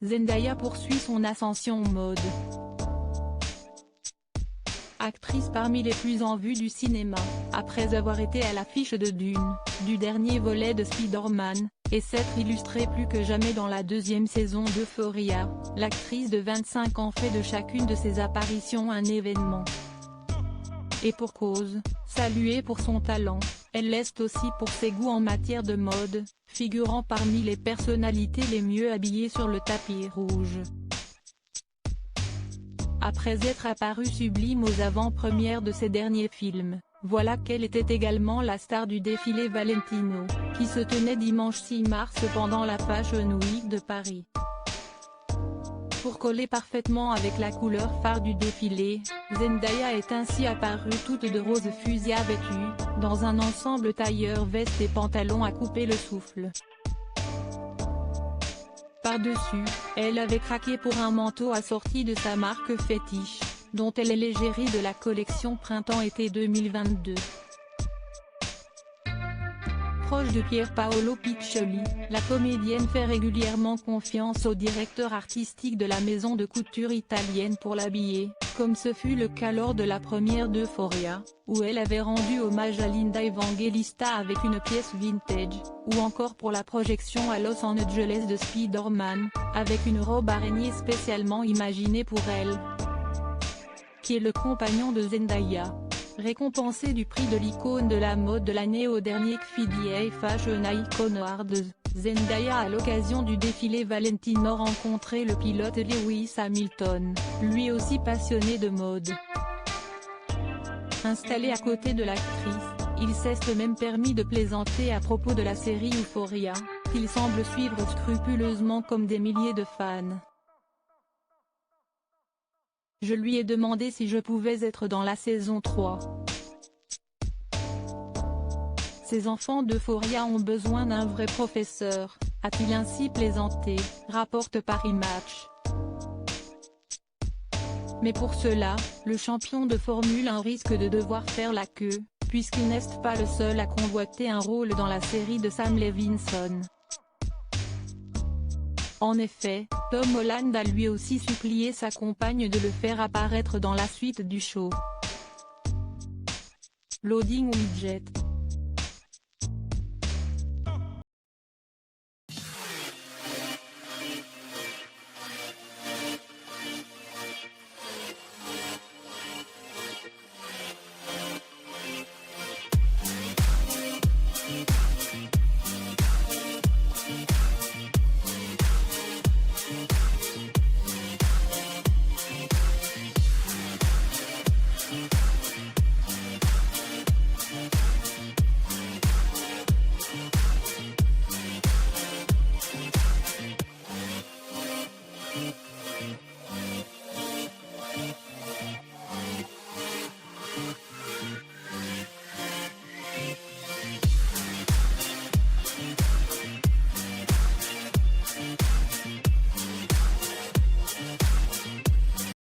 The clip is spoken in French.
Zendaya poursuit son ascension mode. Actrice parmi les plus en vue du cinéma, après avoir été à l'affiche de Dune, du dernier volet de Spider-Man, et s'être illustrée plus que jamais dans la deuxième saison d'Euphoria, l'actrice de 25 ans fait de chacune de ses apparitions un événement. Et pour cause, saluée pour son talent, elle l'est aussi pour ses goûts en matière de mode, figurant parmi les personnalités les mieux habillées sur le tapis rouge. Après être apparue sublime aux avant-premières de ses derniers films, voilà qu'elle était également la star du défilé Valentino, qui se tenait dimanche 6 mars pendant la Fashion Week de Paris. Pour coller parfaitement avec la couleur phare du défilé, Zendaya est ainsi apparue toute de rose fuchsia vêtue, dans un ensemble tailleur veste et pantalon à couper le souffle. Par-dessus, elle avait craqué pour un manteau assorti de sa marque fétiche, dont elle est l'égérie de la collection Printemps-été 2022. Proche de Pier Paolo Piccioli, la comédienne fait régulièrement confiance au directeur artistique de la maison de couture italienne pour l'habiller, comme ce fut le cas lors de la première d'Euphoria, où elle avait rendu hommage à Linda Evangelista avec une pièce vintage, ou encore pour la projection à Los Angeles de Spider-Man, avec une robe araignée spécialement imaginée pour elle, qui est le compagnon de Zendaya. Récompensée du prix de l'icône de la mode de l'année au dernier KFDA Fashion Icon Awards, Zendaya à l'occasion du défilé Valentino rencontré le pilote Lewis Hamilton, lui aussi passionné de mode. Installé à côté de l'actrice, il s'est même permis de plaisanter à propos de la série Euphoria, qu'il semble suivre scrupuleusement comme des milliers de fans. Je lui ai demandé si je pouvais être dans la saison 3. Ces enfants d'Euphoria ont besoin d'un vrai professeur, a-t-il ainsi plaisanté, rapporte Paris Match. Mais pour cela, le champion de Formule 1 risque de devoir faire la queue, puisqu'il n'est pas le seul à convoiter un rôle dans la série de Sam Levinson. En effet, Tom Holland a lui aussi supplié sa compagne de le faire apparaître dans la suite du show. Loading Widget.